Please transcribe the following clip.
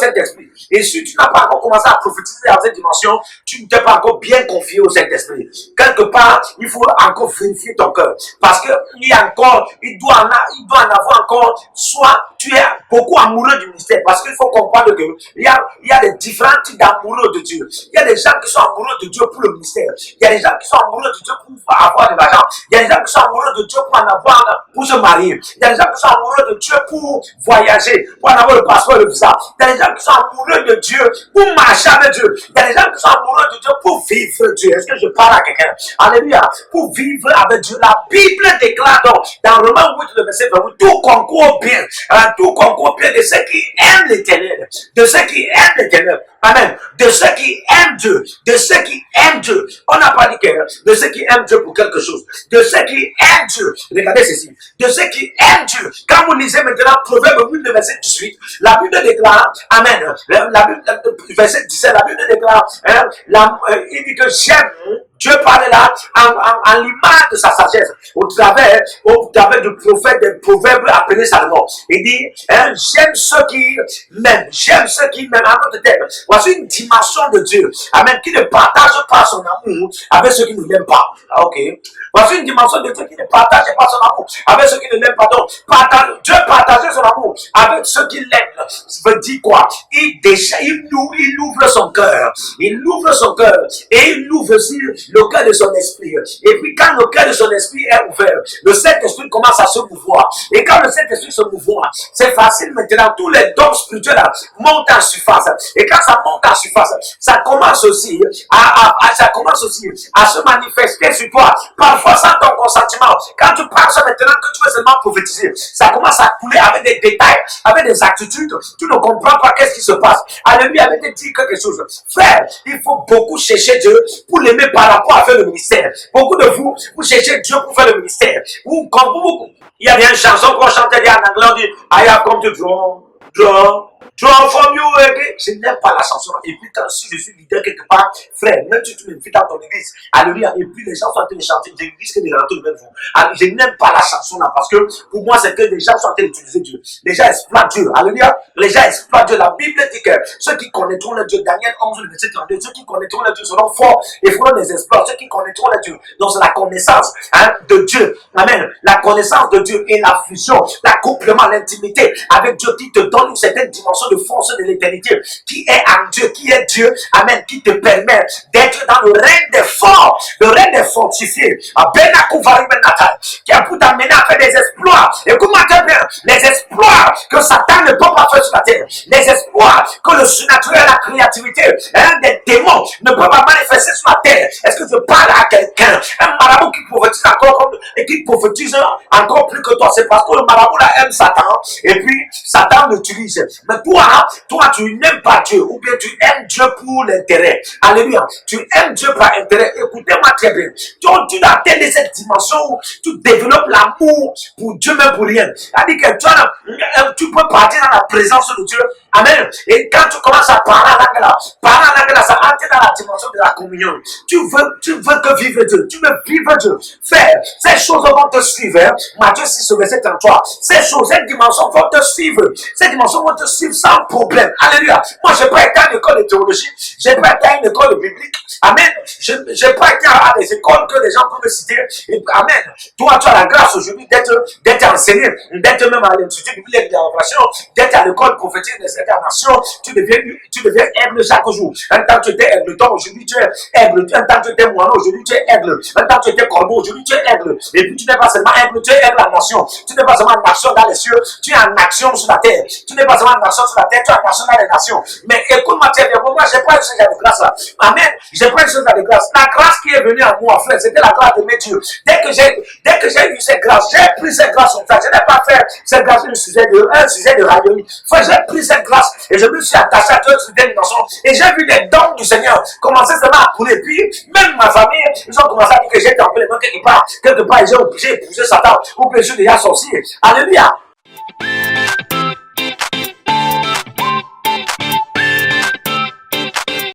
Saint-Esprit. Et si tu n'as pas encore commencé à prophétiser dans cette dimension, tu ne t'es pas encore bien confié au Saint-Esprit. Quelque part, il faut encore vérifier ton cœur. Parce que il doit en avoir encore, soit tu es beaucoup amoureux du ministère. Parce qu'il faut comprendre que il y a des différents types d'amoureux de Dieu. Il y a des gens qui sont amoureux de Dieu pour le ministère. Il y a des gens qui sont amoureux de Dieu pour avoir de l'argent. Il y a des gens qui sont amoureux de Dieu pour en avoir, pour se marier. Il y a des gens qui sont amoureux de Dieu pour voyager, pour en avoir le passeport et le visa. Il y a des gens qui sont amoureux de Dieu pour marcher avec Dieu. Il y a des gens qui sont amoureux de Dieu pour vivre Dieu. Est-ce que je parle à quelqu'un? Alléluia. Pour vivre avec Dieu. La Bible déclare donc, dans Romains 8, le verset 28, tout concourt bien. Tout concourt bien de ceux qui aiment l'Éternel. De ceux qui aiment l'Éternel. Amen. De ceux qui aiment Dieu. De ceux qui aiment Dieu. On n'a pas dit que de ceux qui aiment Dieu pour quelque chose. De ceux qui aiment Dieu. Regardez ceci. De ceux qui aiment Dieu. Quand vous lisez maintenant Proverbe 8, le verset 18, la Bible déclare, Amen. La Bible, verset 17, la Bible déclare, il dit que j'aime. Dieu parlait là en l'image de sa sagesse, au travers du prophète des proverbes appelé Salomon. Il dit, j'aime ceux qui m'aiment, en d'autres termes. Voici une dimension de Dieu, amen, qui ne partage pas son amour avec ceux qui ne l'aiment pas. Ok. Voici une dimension de Dieu qui ne partage pas son amour avec ceux qui ne l'aiment pas. Donc, Dieu partageait son amour avec ceux qui l'aiment. Ça veut dire quoi? Il ouvre son cœur. Il ouvre son cœur. Et il ouvre aussi le cœur de son esprit. Et puis quand le cœur de son esprit est ouvert, le Saint-Esprit commence à se mouvoir. Et quand le Saint-Esprit se mouvoir, c'est facile maintenant. Tous les dons spirituels montent en surface. Et quand ça monte en surface, ça commence aussi à se manifester sur toi. Parfois sans ton consentement. Quand tu penses maintenant que tu veux seulement prophétiser, ça commence à couler avec des détails, avec des attitudes. Tu ne comprends pas qu'est-ce qui se passe. Alléluia, avec te dire quelque chose. Frère, il faut beaucoup chercher Dieu pour l'aimer par rapport à faire le ministère. Beaucoup de vous cherchez Dieu pour faire le ministère. Il y a une chanson qu'on chantait en anglais, on dit I have come to draw from you again. Je n'aime pas la chanson. Et puis quand si je suis leader quelque part, frère, même si tu m'invites dans ton église, alléluia, et puis les gens sont en train de chanter, je risque de rentrer même vous. Je n'aime pas la chanson là parce que pour moi c'est que les gens sont en train d'utiliser Dieu. Les gens exploitent Dieu, alléluia. Les gens exploitent Dieu. La Bible dit que ceux qui connaîtront le Dieu, Daniel 11, le verset 32, ceux qui connaîtront le Dieu seront forts et feront des exploits. Ceux qui connaîtront le Dieu, donc c'est la connaissance de Dieu. Amen. La connaissance de Dieu et la fusion, l'accouplement, l'intimité avec Dieu qui te donne une certaine dimension de force de l'éternité, qui est en Dieu, qui est Dieu, amen, qui te permet d'être dans le règne des forts, le règne des fortifiés, qui a pour t'amener à faire des exploits. Et comment bien, les exploits que Satan ne peut pas faire sur la terre, les exploits que le surnaturel, la créativité, des démons ne peuvent pas manifester sur la terre. Est-ce que je parle à quelqu'un, un marabout qui prophétise encore et qui prophétise encore plus que toi? C'est parce que le marabout là aime Satan et puis Satan l'utilise. Mais toi, tu n'aimes pas Dieu, ou bien tu aimes Dieu pour l'intérêt. Alléluia. Tu aimes Dieu par intérêt. Écoutez-moi très bien. Tu dois atteindre cette dimension où tu développes l'amour pour Dieu, même pour rien. C'est-à-dire que tu peux partir dans la présence de Dieu. Amen. Et quand tu commences à parler en langue là, ça entre dans la dimension de la communion. Tu veux que vivre Dieu. Tu veux vivre Dieu. Frère, ces choses vont te suivre. Matthieu 6, verset 33. Ces choses, cette dimension vont te suivre. Ces dimensions vont te suivre sans problème. Alléluia. Moi, je n'ai pas été à une école de théologie. Je n'ai pas été à une école de biblique. Amen. Je n'ai pas été à des écoles que les gens peuvent me citer. Et, amen. Toi, tu as la grâce aujourd'hui d'être enseigné, d'être même à l'Institut biblique de la Révélation, d'être à l'école prophétique des incarnations. Tu deviens aigle chaque jour. Un temps tu étais aigle, donc aujourd'hui tu es aigle. Un temps tu étais moineau, aujourd'hui tu es aigle. Un temps tu étais corbeau, aujourd'hui tu es aigle. Et puis tu n'es pas seulement aigle, tu es aigle en nation. Tu n'es pas seulement en action dans les cieux, tu es en action sur la terre. Tu n'es pas seulement en action sur la terre, tu es en action dans les nations. Mais écoute-moi, très bien, pour moi, j'ai pas une chose de grâce là. Amen. J'ai pas une chose de grâce. La grâce qui est venue à moi, frère, c'était la grâce de mes dieux. Dès que j'ai eu cette grâce, j'ai pris cette grâce sur ça. Je n'ai pas fait cette grâce un sujet de raillerie. Frère, j'ai pris cette grâce et je me suis attaché à Dieu sur des dimensions. Et j'ai vu les dons du Seigneur commencer seulement à couler. Puis, même ma famille, ils ont commencé à dire que j'ai tempé les mains quelque part. Quelque part, j'ai épousé Satan ou bien je suis déjà sorcier. Alléluia.